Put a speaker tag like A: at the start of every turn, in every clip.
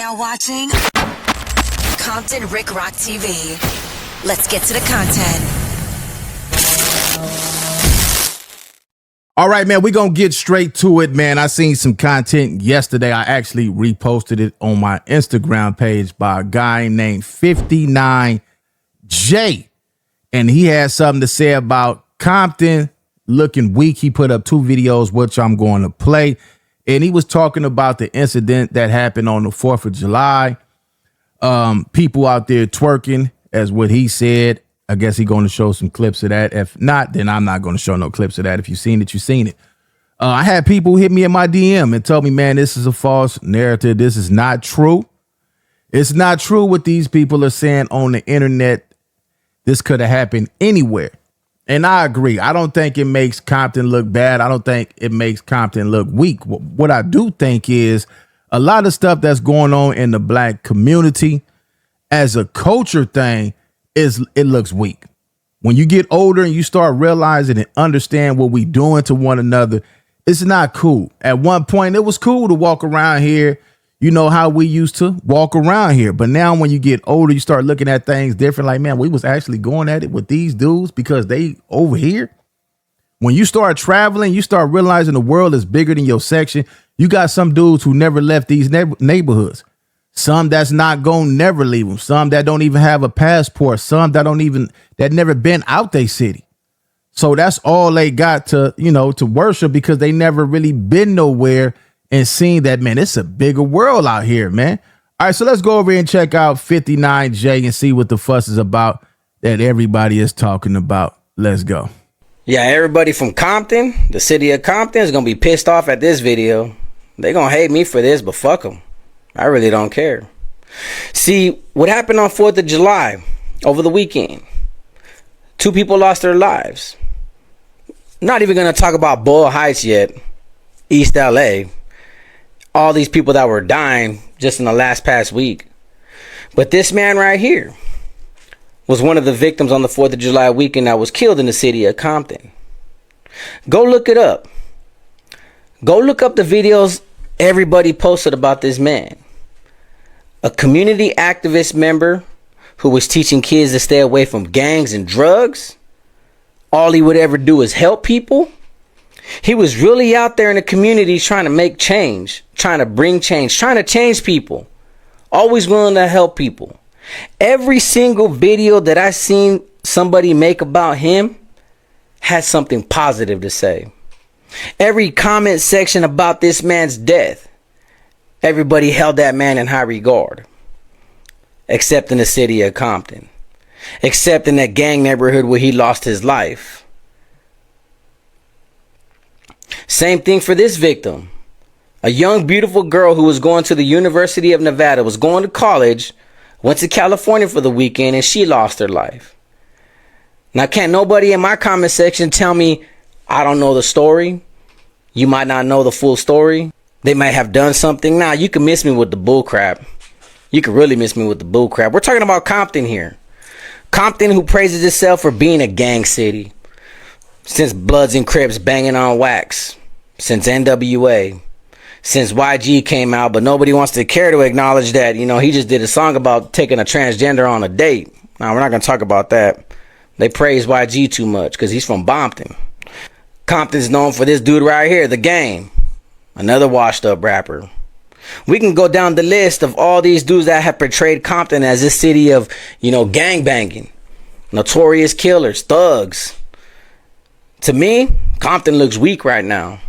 A: now watching Compton Rick Rock TV. Let's get to the content.
B: All right, man, we're going to get straight to it, man. I seen some content yesterday. I actually reposted it on my Instagram page by a guy named 59J. And he had something to say about Compton looking weak. He put up 2 videos, which I'm going to play. And he was talking about the incident that happened on the 4th of July. People out there twerking, as what he said. I guess he's going to show some clips of that. If not, then I'm not going to show no clips of that. If you've seen it, you've seen it. I had people hit me in my DM and tell me, man, this is a false narrative. This is not true. It's not true what these people are saying on the internet. This could have happened anywhere. And I agree. I don't think it makes Compton look bad. I don't think it makes Compton look weak. What I do think is a lot of stuff that's going on in the black community as a culture thing it looks weak. When you get older and you start realizing and understand what we doing to one another, it's not cool. At one point, it was cool to walk around here. You know how we used to walk around here. But now when you get older, you start looking at things different. Like, man, we was actually going at it with these dudes because they over here. When you start traveling, you start realizing the world is bigger than your section. You got some dudes who never left these neighborhoods. Some that's not going to never leave them. Some that don't even have a passport. Some that never been out their city. So that's all they got to, to worship because they never really been nowhere and seen that, man, it's a bigger world out here, man. All right, so let's go over here and check out 59J and see what the fuss is about that everybody is talking about. Let's go.
C: Yeah, everybody from Compton, the city of Compton, is going to be pissed off at this video. They're going to hate me for this, but fuck them. I really don't care. See, what happened on 4th of July over the weekend? 2 people lost their lives. Not even going to talk about Boyle Heights yet, East LA. All these people that were dying just in the past week. But this man right here was one of the victims on the 4th of July weekend that was killed in the city of Compton. Go look it up. Go look up the videos everybody posted about this man. A community activist member who was teaching kids to stay away from gangs and drugs. All he would ever do is help people. He was really out there in the community trying to make change, trying to bring change, trying to change people. Always willing to help people. Every single video that I seen somebody make about him had something positive to say. Every comment section about this man's death, everybody held that man in high regard. Except in the city of Compton. Except in that gang neighborhood where he lost his life. Same thing for this victim. A young, beautiful girl who was going to the University of Nevada, was going to college, went to California for the weekend, and she lost her life. Now, can't nobody in my comment section tell me I don't know the story? You might not know the full story. They might have done something. Nah, you can miss me with the bull crap. You can really miss me with the bull crap. We're talking about Compton here. Compton, who praises itself for being a gang city. Since Bloods and Crips banging on wax. Since NWA. Since YG came out, but nobody wants to care to acknowledge that, he just did a song about taking a transgender on a date. Now, we're not going to talk about that. They praise YG too much because he's from Compton. Compton's known for this dude right here, The Game. Another washed up rapper. We can go down the list of all these dudes that have portrayed Compton as this city of, gang banging. Notorious killers, thugs. To me, Compton looks weak right now.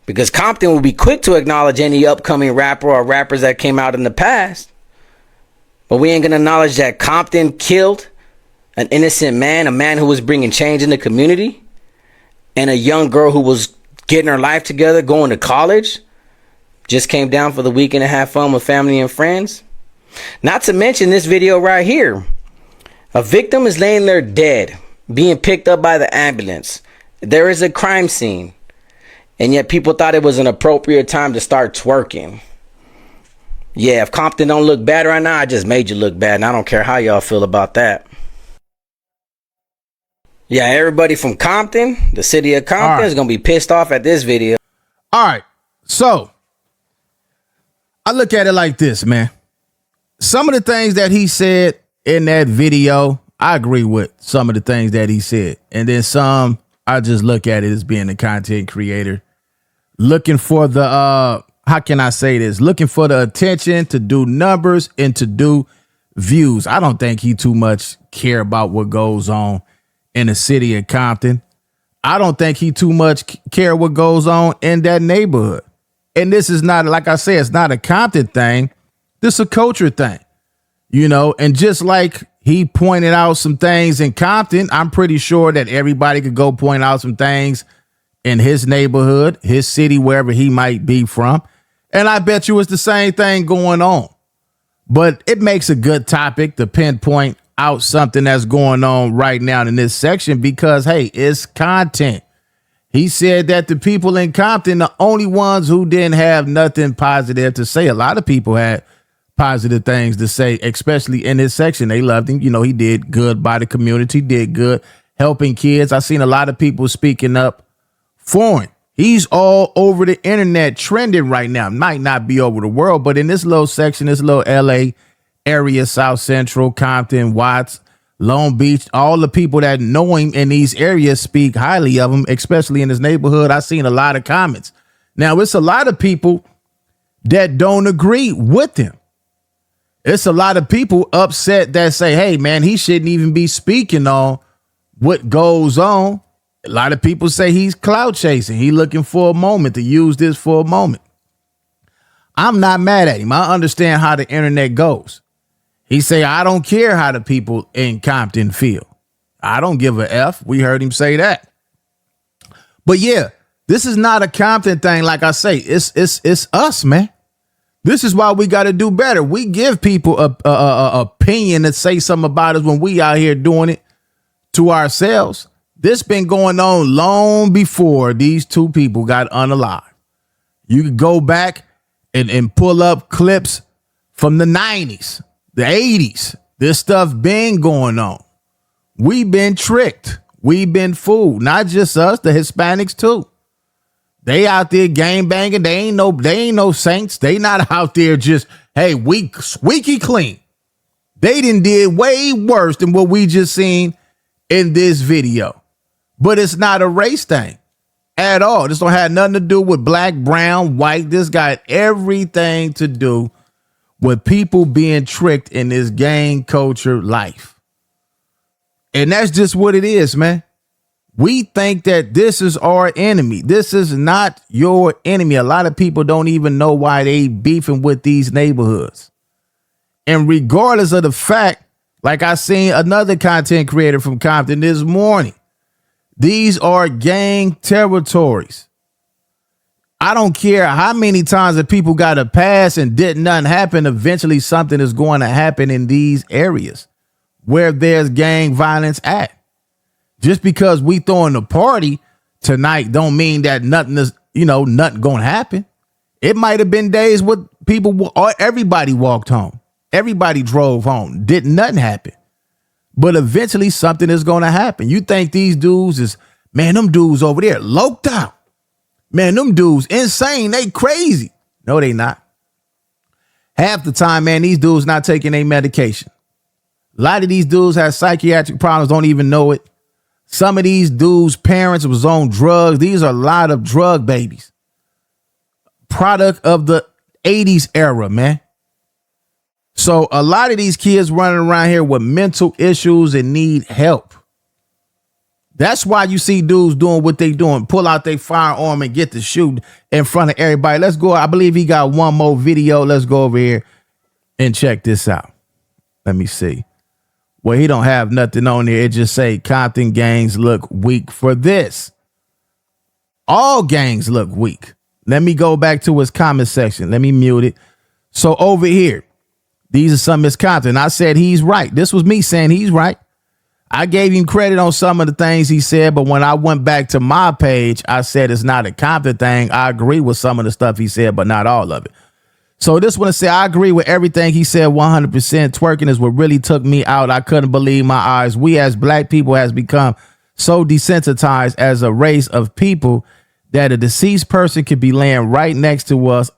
C: Because Compton will be quick to acknowledge any upcoming rapper or rappers that came out in the past. But we ain't going to acknowledge that Compton killed an innocent man, a man who was bringing change in the community, and a young girl who was getting her life together, going to college, just came down for the weekend to have fun with family and friends. Not to mention this video right here. A victim is laying there dead, being picked up by the ambulance. There is a crime scene. And yet people thought it was an appropriate time to start twerking. Yeah, if Compton don't look bad right now, I just made you look bad. And I don't care how y'all feel about that. Yeah, everybody from Compton, the city of Compton, is going to be pissed off at this video.
B: All right. So I look at it like this, man. some of the things that he said in that video, I agree with some of the things that he said. And then some, I just look at it as being a content creator looking for the, how can I say this? Looking for the attention to do numbers and to do views. I don't think he too much care about what goes on in the city of Compton. I don't think he too much care what goes on in that neighborhood. And this is not, like I said, it's not a Compton thing. This is a culture thing, you know, and just like he pointed out some things in Compton, I'm pretty sure that everybody could go point out some things in his neighborhood, his city, wherever he might be from. And I bet you it's the same thing going on. But it makes a good topic to pinpoint out something that's going on right now in this section because, hey, it's content. He said that the people in Compton, the only ones who didn't have nothing positive to say, a lot of people had positive things to say, especially in this section. They loved him. You know, he did good by the community, did good helping kids. I've seen a lot of people speaking up for him. He's all over the internet trending right now. Might not be over the world, but in this little section, this little LA area, South Central, Compton, Watts, Long Beach, all the people that know him in these areas speak highly of him, especially in his neighborhood. I've seen a lot of comments. Now, it's a lot of people that don't agree with him. It's a lot of people upset that say, hey, man, he shouldn't even be speaking on what goes on. A lot of people say he's clout chasing. He looking for a moment to use this for a moment. I'm not mad at him. I understand how the internet goes. He say, I don't care how the people in Compton feel. I don't give a F. We heard him say that. But yeah, this is not a Compton thing. Like I say, it's us, man. This is why we got to do better. We give people a opinion and say something about us when we out here doing it to ourselves. This been going on long before these two people got unalived. You could go back and pull up clips from the 90s, the 80s. This stuff been going on. We've been tricked. We've been fooled. Not just us, the Hispanics too. They out there gang banging. They ain't no saints. They not out there just, hey, we squeaky clean. They did way worse than what we just seen in this video. But it's not a race thing at all. This don't have nothing to do with black, brown, white. This got everything to do with people being tricked in this gang culture life. And that's just what it is, man. We think that this is our enemy. This is not your enemy. A lot of people don't even know why they beefing with these neighborhoods. And regardless of the fact, like I seen another content creator from Compton this morning, these are gang territories. I don't care how many times that people got to pass and did nothing happen. Eventually something is going to happen in these areas where there's gang violence at. Just because we throwing a party tonight don't mean that nothing is, nothing going to happen. It might have been days where everybody walked home. Everybody drove home. Didn't nothing happen. But eventually something is going to happen. You think these dudes is, man, them dudes over there loped out. Man, them dudes insane. They crazy. No, they not. Half the time, man, these dudes not taking their medication. A lot of these dudes have psychiatric problems, don't even know it. Some of these dudes' parents was on drugs. These are a lot of drug babies. Product of the 80s era, man. So a lot of these kids running around here with mental issues and need help. That's why you see dudes doing what they doing. Pull out their firearm and get to shoot in front of everybody. Let's go. I believe he got one more video. Let's go over here and check this out. Let me see. Well, he don't have nothing on there. It just say Compton gangs look weak for this. All gangs look weak. Let me go back to his comment section. Let me mute it. So over here, these are some of his content. I said he's right. This was me saying he's right. I gave him credit on some of the things he said, but when I went back to my page, I said it's not a Compton thing. I agree with some of the stuff he said, but not all of it. So this one say I agree with everything he said 100%. Twerking is what really took me out. I couldn't believe my eyes. We as black people has become so desensitized as a race of people that a deceased person could be laying right next to us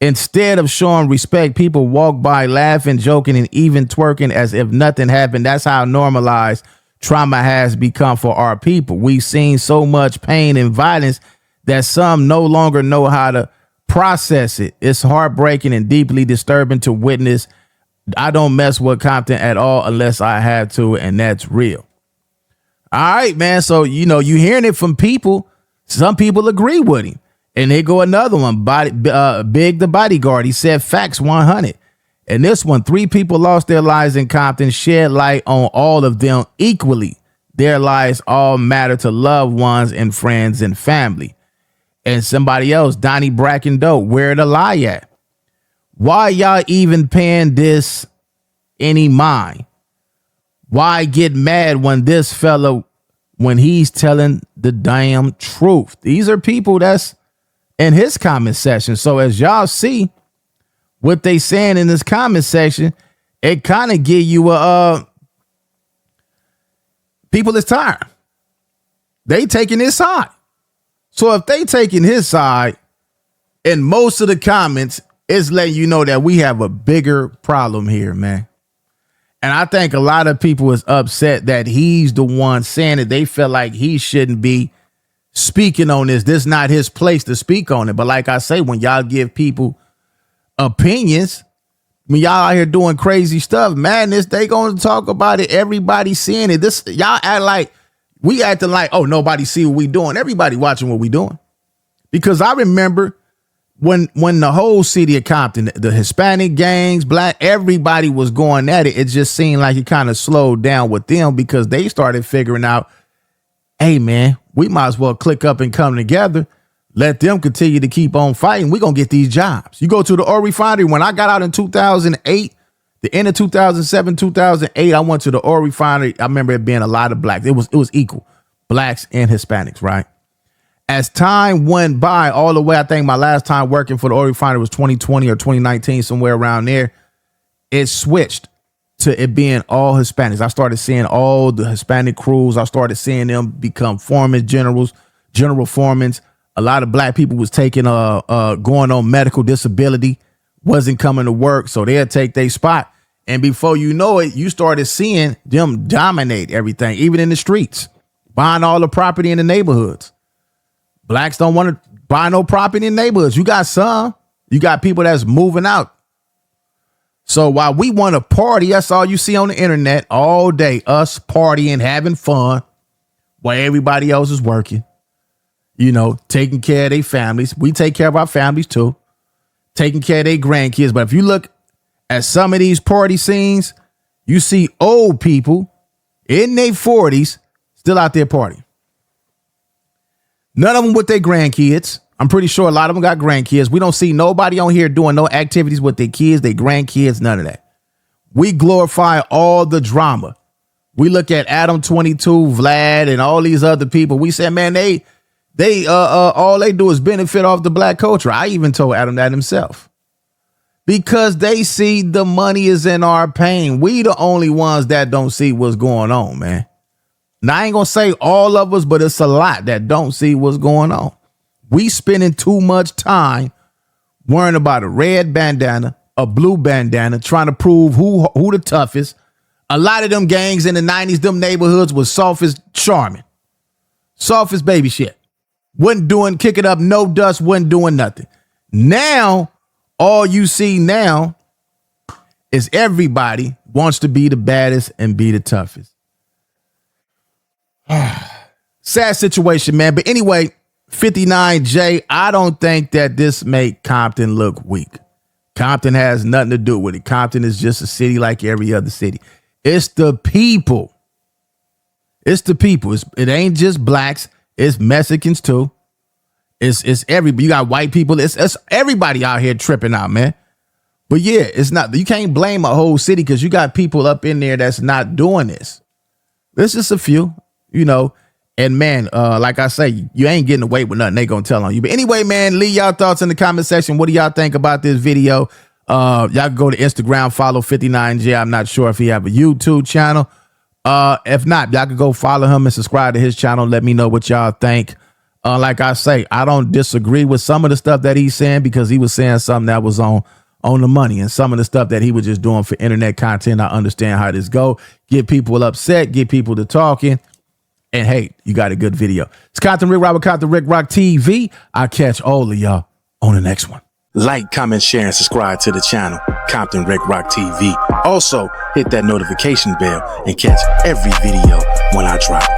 B: Instead of showing respect, people walk by laughing, joking, and even twerking as if nothing happened. That's how normalized trauma has become for our people. We've seen so much pain and violence that some no longer know how to process it. It's heartbreaking and deeply disturbing to witness. I don't mess with Compton at all unless I have to, and that's real. All right, man. So, you hearing it from people. Some people agree with him. And they go another one, Big the Bodyguard. He said facts 100. And this one, 3 people lost their lives in Compton, shed light on all of them equally. Their lives all matter to loved ones and friends and family. And somebody else, Donnie Bracken Doe, where the lie at? Why y'all even paying this any mind? Why get mad when this fella, when he's telling the damn truth? These are people that's in his comment section. So as y'all see what they saying in this comment section, it kind of give you people is tired. They taking his side. So if they taking his side, in most of the comments, it's letting you know that we have a bigger problem here, man. And I think a lot of people is upset that he's the one saying it. They feel like he shouldn't be speaking on this. This is not his place to speak on it. But like I say, when y'all give people opinions, when y'all out here doing crazy stuff, madness, they gonna talk about it. Everybody seeing it. This y'all act like we acting like, oh, nobody see what we doing. Everybody watching what we doing. Because I remember when the whole city of Compton, the Hispanic gangs, black, everybody was going at it. It just seemed like it kind of slowed down with them because they started figuring out, hey, man, we might as well click up and come together. Let them continue to keep on fighting. We're going to get these jobs. You go to the oil refinery. When I got out in 2008, the end of 2007, 2008, I went to the oil refinery. I remember it being a lot of blacks. It was equal, blacks and Hispanics, right? As time went by, all the way, I think my last time working for the oil refinery was 2020 or 2019, somewhere around there. It switched to it being all Hispanics. I started seeing all the Hispanic crews. I started seeing them become foremen, general foremans. A lot of black people was taking going on medical disability, wasn't coming to work, so they'll take their spot. And before you know it, you started seeing them dominate everything, even in the streets, buying all the property in the neighborhoods. Blacks don't want to buy no property in neighborhoods. You got some. You got people that's moving out. So while we want to party, that's all you see on the internet all day, us partying, having fun, while everybody else is working. Taking care of their families. We take care of our families too. Taking care of their grandkids. But if you look at some of these party scenes, you see old people in their 40s still out there partying. None of them with their grandkids. I'm pretty sure a lot of them got grandkids. We don't see nobody on here doing no activities with their kids, their grandkids, none of that. We glorify all the drama. We look at Adam 22, Vlad, and all these other people. We say, man, they all they do is benefit off the black culture. I even told Adam that himself. Because they see the money is in our pain. We the only ones that don't see what's going on, man. Now, I ain't gonna say all of us, but it's a lot that don't see what's going on. We spending too much time worrying about a red bandana, a blue bandana, trying to prove who the toughest. A lot of them gangs in the 90s, them neighborhoods was soft as charming. Soft as baby shit. Wasn't doing, kicking up no dust, wasn't doing nothing. Now, all you see now is everybody wants to be the baddest and be the toughest. Sad situation, man. But anyway, 59J, I don't think that this make Compton look weak. Compton has nothing to do with it. Compton is just a city like every other city. It's the people. It's the people. It ain't just blacks. It's Mexicans too. It's everybody. You got white people. It's everybody out here tripping out, man. But yeah, it's not. You can't blame a whole city because you got people up in there that's not doing this. There's just a few, And man, like I say, you ain't getting away with nothing. They gonna tell on you. But anyway, man, leave y'all thoughts in the comment section. What do y'all think about this video? Y'all can go to Instagram, follow 59J. I'm not sure if he have a YouTube channel. If not, y'all can go follow him and subscribe to his channel. Let me know what y'all think. Like I say, I don't disagree with some of the stuff that he's saying because he was saying something that was on the money, and some of the stuff that he was just doing for internet content. I understand how this go. Get people upset, get people to talking, and hey, you got a good video. It's Compton Rick Rock with Compton Rick Rock TV. I'll catch all of y'all on the next one. Like, comment, share, and subscribe to the channel, Compton Rick Rock TV. Also, hit that notification bell and catch every video when I drop.